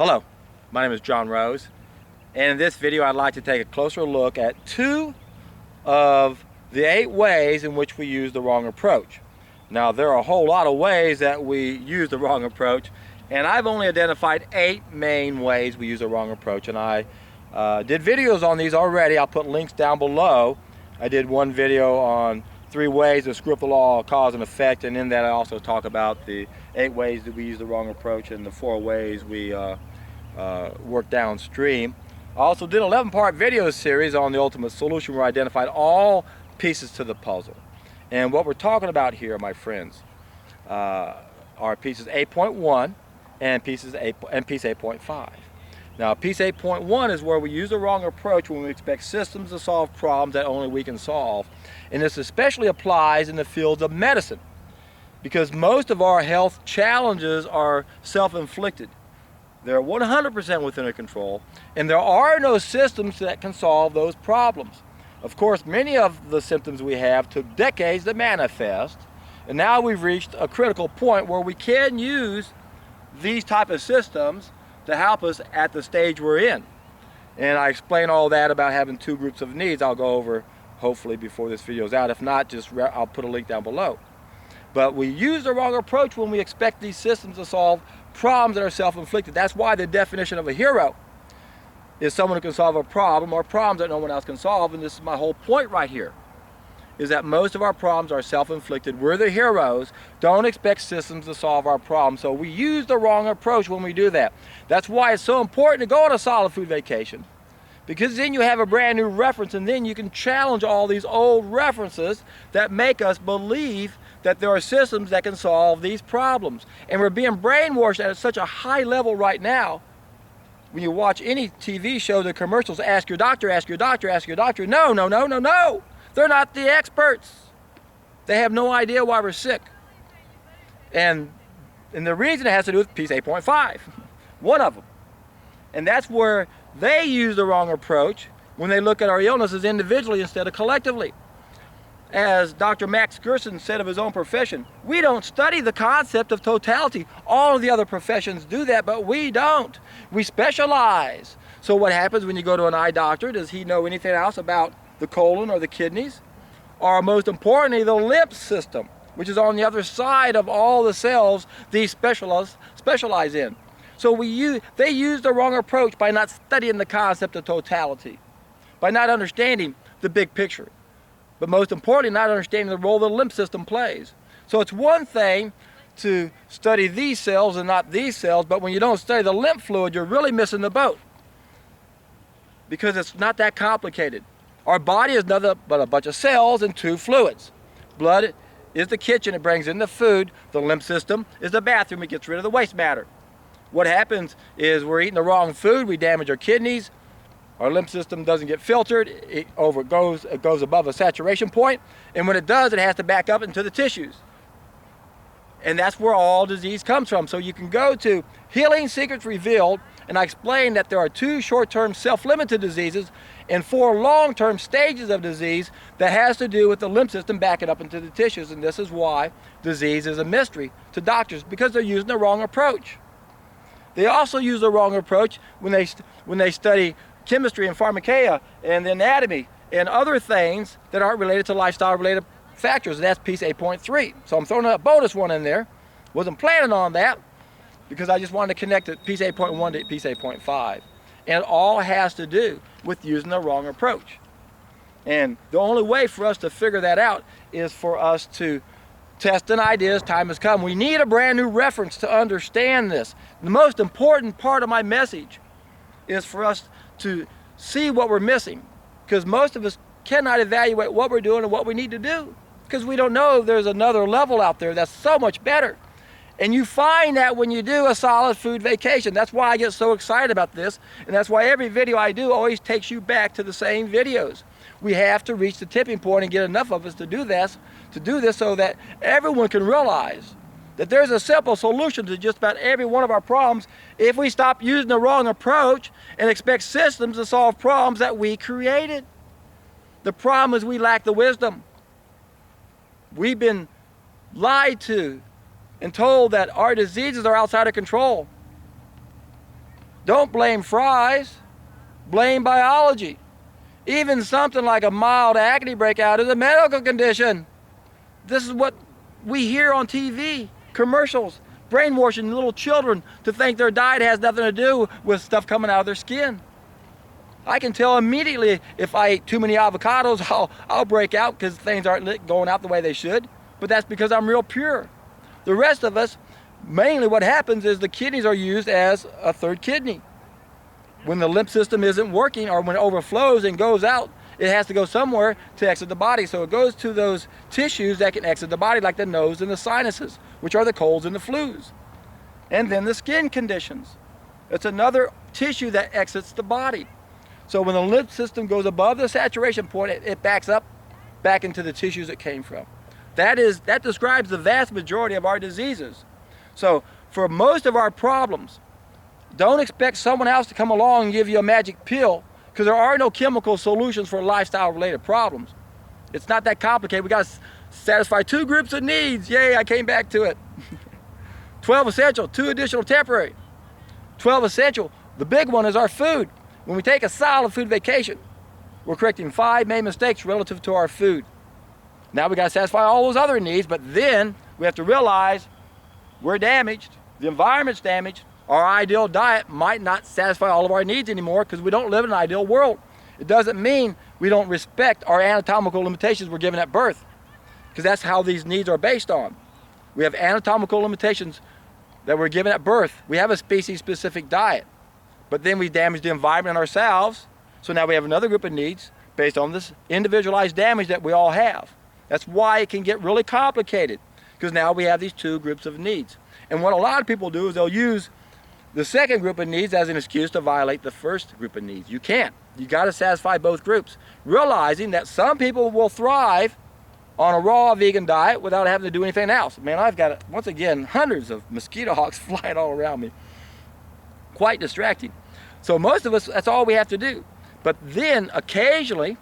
Hello, my name is John Rose, and in this video I'd like to take a closer look at 2 of the 8 ways in which we use the wrong approach. Now, there are a whole lot of ways that we use the wrong approach, and I've only identified 8 main ways we use the wrong approach, and I did videos on these already. I'll put links down below. I did one video on 3 ways to screw up the law of cause and effect, and in that I also talk about the 8 ways that we use the wrong approach and the 4 ways we work downstream. I also did an 11-part video series on the ultimate solution where I identified all pieces to the puzzle. And what we're talking about here, my friends, are pieces 8.1 and piece 8.5. Now, piece 8.1 is where we use the wrong approach when we expect systems to solve problems that only we can solve. And this especially applies in the fields of medicine, because most of our health challenges are self-inflicted. They're 100% within our control, and there are no systems that can solve those problems. Of course, many of the symptoms we have took decades to manifest, and now we've reached a critical point where we can use these type of systems to help us at the stage we're in. And I explain all that about having 2 groups of needs. I'll go over hopefully before this video is out. If not, I'll put a link down below. But we use the wrong approach when we expect these systems to solve problems that are self-inflicted. That's why the definition of a hero is someone who can solve a problem or problems that no one else can solve. And this is my whole point right here, is that most of our problems are self-inflicted. We're the heroes. Don't expect systems to solve our problems. So we use the wrong approach when we do that. That's why it's so important to go on a solid food vacation, because then you have a brand new reference, and then you can challenge all these old references that make us believe that there are systems that can solve these problems. And we're being brainwashed at such a high level right now. When you watch any TV show, the commercials, ask your doctor, ask your doctor, ask your doctor. No, no, no, no, no. They're not the experts. They have no idea why we're sick. And the reason it has to do with piece 8.5, one of them. And that's where they use the wrong approach when they look at our illnesses individually instead of collectively. As Dr. Max Gerson said of his own profession, we don't study the concept of totality. All of the other professions do that, but we don't. We specialize. So what happens when you go to an eye doctor? Does he know anything else about the colon or the kidneys? Or most importantly, the lymph system, which is on the other side of all the cells these specialists specialize in. So they use the wrong approach by not studying the concept of totality, by not understanding the big picture, but most importantly, not understanding the role the lymph system plays. So it's one thing to study these cells and not these cells, but when you don't study the lymph fluid, you're really missing the boat, because it's not that complicated. Our body is nothing but a bunch of cells and 2 fluids. Blood is the kitchen, it brings in the food. The lymph system is the bathroom, it gets rid of the waste matter. What happens is we're eating the wrong food, we damage our kidneys, our lymph system doesn't get filtered, it goes above a saturation point, and when it does, it has to back up into the tissues. And that's where all disease comes from. So you can go to Healing Secrets Revealed, and I explain that there are 2 short-term self-limited diseases and 4 long-term stages of disease that has to do with the lymph system backing up into the tissues. And this is why disease is a mystery to doctors, because they're using the wrong approach. They also use the wrong approach when they study chemistry and pharmakeia and the anatomy and other things that aren't related to lifestyle-related factors. And that's piece 8.3. So I'm throwing a bonus one in there. Wasn't planning on that, because I just wanted to connect piece 8.1 to piece 8.5. And it all has to do with using the wrong approach. And the only way for us to figure that out is for us to test an idea as time has come. We need a brand new reference to understand this. The most important part of my message is for us to see what we're missing, because most of us cannot evaluate what we're doing and what we need to do, because we don't know there's another level out there that's so much better. And you find that when you do a solid food vacation. That's why I get so excited about this, and that's why every video I do always takes you back to the same videos. We have to reach the tipping point and get enough of us to do this so that everyone can realize that there's a simple solution to just about every one of our problems if we stop using the wrong approach and expect systems to solve problems that we created. The problem is we lack the wisdom. We've been lied to and told that our diseases are outside of control. Don't blame fries, blame biology. Even something like a mild acne breakout is a medical condition. This is what we hear on TV, commercials, brainwashing little children to think their diet has nothing to do with stuff coming out of their skin. I can tell immediately if I ate too many avocados, I'll break out because things aren't going out the way they should. But that's because I'm real pure. The rest of us, mainly what happens is the kidneys are used as a third kidney. When the lymph system isn't working or when it overflows and goes out, it has to go somewhere to exit the body. So it goes to those tissues that can exit the body, like the nose and the sinuses, which are the colds and the flus. And then the skin conditions. It's another tissue that exits the body. So when the lymph system goes above the saturation point, it backs up back into the tissues it came from. That describes the vast majority of our diseases. So for most of our problems, don't expect someone else to come along and give you a magic pill, because there are no chemical solutions for lifestyle-related problems. It's not that complicated. We got to satisfy 2 groups of needs. Yay, I came back to it. 12 essential, 2 additional temporary. 12 essential, the big one is our food. When we take a solid food vacation, we're correcting 5 main mistakes relative to our food. Now we got to satisfy all those other needs, but then we have to realize we're damaged, the environment's damaged, our ideal diet might not satisfy all of our needs anymore because we don't live in an ideal world. It doesn't mean we don't respect our anatomical limitations we're given at birth, because that's how these needs are based on. We have anatomical limitations that we're given at birth. We have a species-specific diet, but then we damage the environment ourselves, so now we have another group of needs based on this individualized damage that we all have. That's why it can get really complicated, because now we have these 2 groups of needs. And what a lot of people do is they'll use the second group of needs as an excuse to violate the first group of needs. You can't. You got to satisfy both groups, realizing that some people will thrive on a raw vegan diet without having to do anything else. Man, I've got, once again, hundreds of mosquito hawks flying all around me. Quite distracting. So most of us, that's all we have to do. But then occasionally,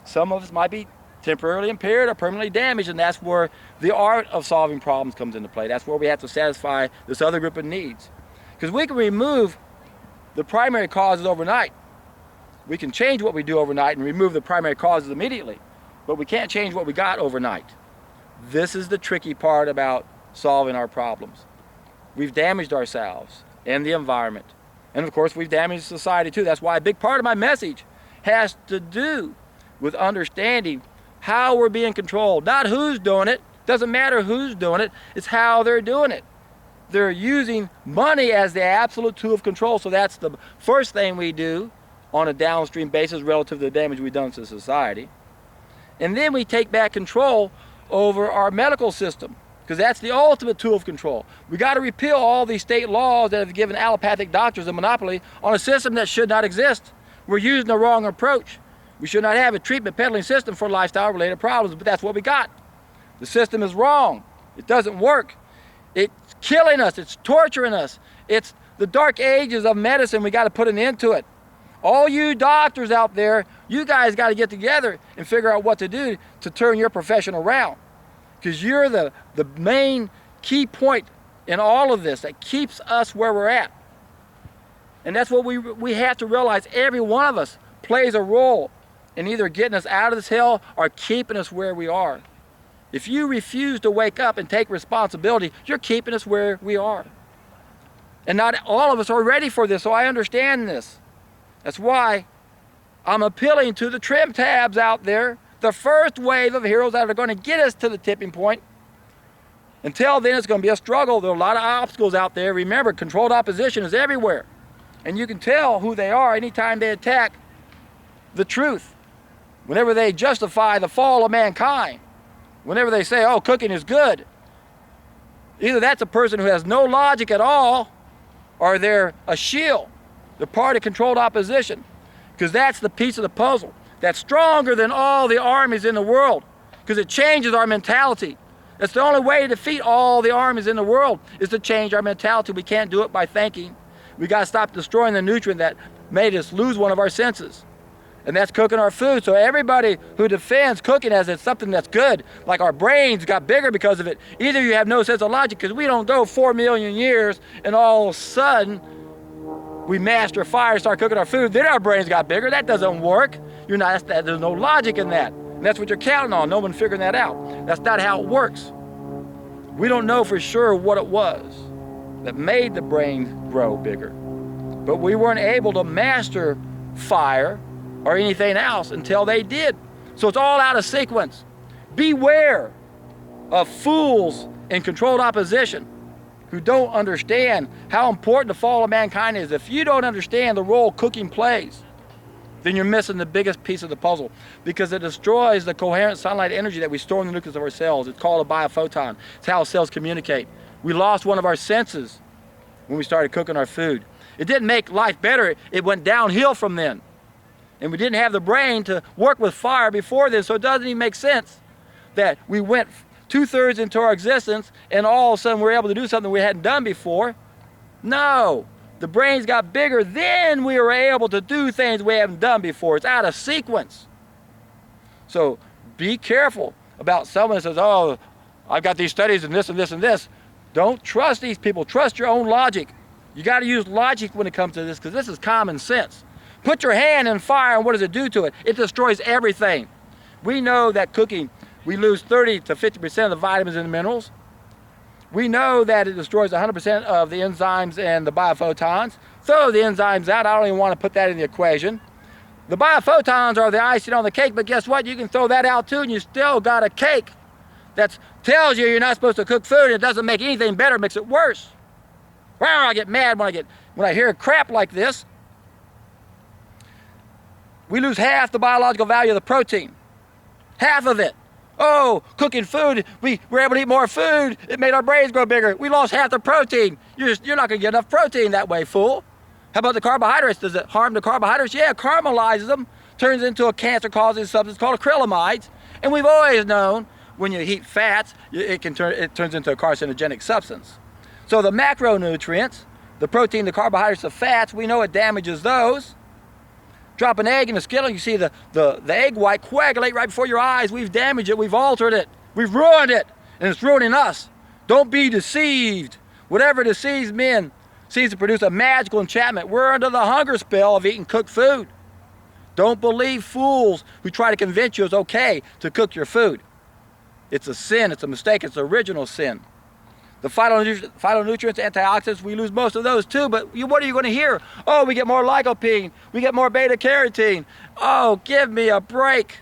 some of us might be temporarily impaired or permanently damaged, and that's where the art of solving problems comes into play. That's where we have to satisfy this other group of needs. Because we can remove the primary causes overnight. We can change what we do overnight and remove the primary causes immediately, but we can't change what we got overnight. This is the tricky part about solving our problems. We've damaged ourselves and the environment. And of course, we've damaged society too. That's why a big part of my message has to do with understanding how we're being controlled. Not who's doing it. Doesn't matter who's doing it. It's how they're doing it. They're using money as the absolute tool of control. So that's the first thing we do on a downstream basis relative to the damage we've done to society. And then we take back control over our medical system, because that's the ultimate tool of control. We got to repeal all these state laws that have given allopathic doctors a monopoly on a system that should not exist. We're using the wrong approach. We should not have a treatment peddling system for lifestyle-related problems, but that's what we got. The system is wrong. It doesn't work. It's killing us. It's torturing us. It's the dark ages of medicine. We got to put an end to it. All you doctors out there, you guys got to get together and figure out what to do to turn your profession around, because you're the main key point in all of this that keeps us where we're at. And that's what we have to realize. Every one of us plays a role in either getting us out of this hell or keeping us where we are. If you refuse to wake up and take responsibility, you're keeping us where we are. And not all of us are ready for this, so I understand this. That's why I'm appealing to the trim tabs out there, the first wave of heroes that are going to get us to the tipping point. Until then, it's going to be a struggle. There are a lot of obstacles out there. Remember, controlled opposition is everywhere. And you can tell who they are anytime they attack the truth. Whenever they justify the fall of mankind. Whenever they say, oh, cooking is good. Either that's a person who has no logic at all, or they're a shield. They're part of controlled opposition. Because that's the piece of the puzzle that's stronger than all the armies in the world. Because it changes our mentality. That's the only way to defeat all the armies in the world, is to change our mentality. We can't do it by thinking. We got to stop destroying the nutrient that made us lose one of our senses. And that's cooking our food. So everybody who defends cooking as it's something that's good, like our brains got bigger because of it, either you have no sense of logic, because we don't go 4 million years and all of a sudden we master fire, start cooking our food, then our brains got bigger. That doesn't work. There's no logic in that. And that's what you're counting on, no one figuring that out. That's not how it works. We don't know for sure what it was that made the brain grow bigger. But we weren't able to master fire or anything else until they did. So it's all out of sequence. Beware of fools in controlled opposition who don't understand how important the fall of mankind is. If you don't understand the role cooking plays, then you're missing the biggest piece of the puzzle, because it destroys the coherent sunlight energy that we store in the nucleus of our cells. It's called a biophoton. It's how cells communicate. We lost one of our senses when we started cooking our food. It didn't make life better. It went downhill from then. And we didn't have the brain to work with fire before then, so it doesn't even make sense that we went 2/3 into our existence and all of a sudden we're able to do something we hadn't done before. No, the brains got bigger, then we were able to do things we haven't done before. It's out of sequence. So be careful about someone that says, oh, I've got these studies and this and this and this. Don't trust these people, trust your own logic. You got to use logic when it comes to this, because this is common sense. Put your hand in fire and what does it do to it? It destroys everything. We know that cooking, we lose 30 to 50% of the vitamins and the minerals. We know that it destroys 100% of the enzymes and the biophotons. Throw the enzymes out, I don't even want to put that in the equation. The biophotons are the icing on the cake, but guess what? You can throw that out too and you still got a cake that tells you you're not supposed to cook food and it doesn't make anything better, it makes it worse. Well, I get mad when I hear crap like this. We lose half the biological value of the protein. Half of it. Oh, cooking food, we were able to eat more food. It made our brains grow bigger. We lost half the protein. You're not going to get enough protein that way, fool. How about the carbohydrates? Does it harm the carbohydrates? Yeah, it caramelizes them, turns into a cancer-causing substance called acrylamides. And we've always known when you heat fats, it turns into a carcinogenic substance. So the macronutrients, the protein, the carbohydrates, the fats, we know it damages those. Drop an egg in a skillet, you see the egg white coagulate right before your eyes. We've damaged it, we've altered it, we've ruined it, and it's ruining us. Don't be deceived. Whatever deceives men seems to produce a magical enchantment. We're under the hunger spell of eating cooked food. Don't believe fools who try to convince you it's okay to cook your food. It's a sin, it's a mistake, it's the original sin. The phytonutrients, antioxidants, we lose most of those too, but what are you going to hear? Oh, we get more lycopene, we get more beta-carotene. Oh, give me a break.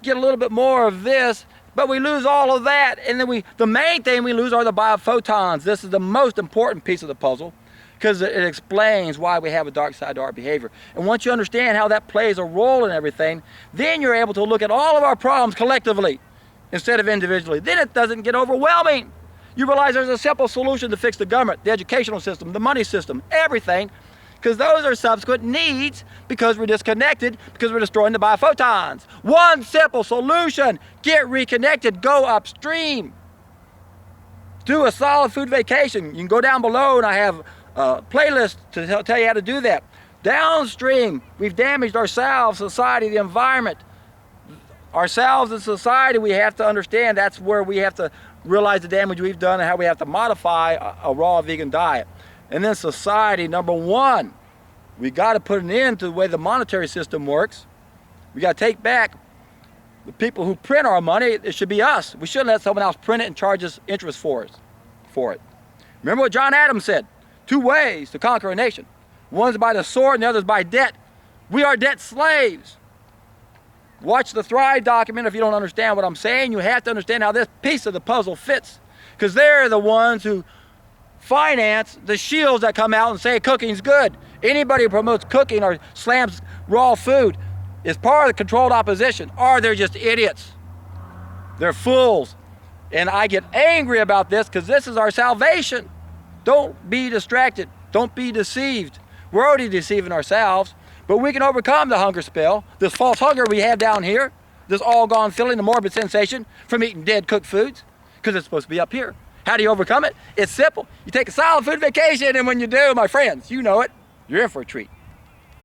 Get a little bit more of this, but we lose all of that. And then the main thing we lose are the biophotons. This is the most important piece of the puzzle, because it explains why we have a dark side to our behavior. And once you understand how that plays a role in everything, then you're able to look at all of our problems collectively instead of individually. Then it doesn't get overwhelming. You realize there's a simple solution to fix the government, the educational system, the money system, everything, because those are subsequent needs because we're disconnected, because we're destroying the biophotons. One simple solution: get reconnected, go upstream. Do a solid food vacation. You can go down below and I have a playlist to tell you how to do that. Downstream, we've damaged ourselves, society, the environment. Ourselves and society, we have to understand that's where we have to realize the damage we've done and how we have to modify a raw vegan diet. And then society, number one, we got to put an end to the way the monetary system works. We got to take back the people who print our money. It should be us. We shouldn't let someone else print it and charge us interest for it. Remember what John Adams said: 2 ways to conquer a nation. One's by the sword and the other's by debt. We are debt slaves. Watch the Thrive document if you don't understand what I'm saying. You have to understand how this piece of the puzzle fits, because they're the ones who finance the shields that come out and say cooking's good. Anybody who promotes cooking or slams raw food is part of the controlled opposition, or they're just idiots. They're fools. And I get angry about this because this is our salvation. Don't be distracted. Don't be deceived. We're already deceiving ourselves. But we can overcome the hunger spell, this false hunger we have down here, this all-gone feeling, the morbid sensation from eating dead cooked foods, because it's supposed to be up here. How do you overcome it? It's simple. You take a solid food vacation, and when you do, my friends, you know it, you're in for a treat.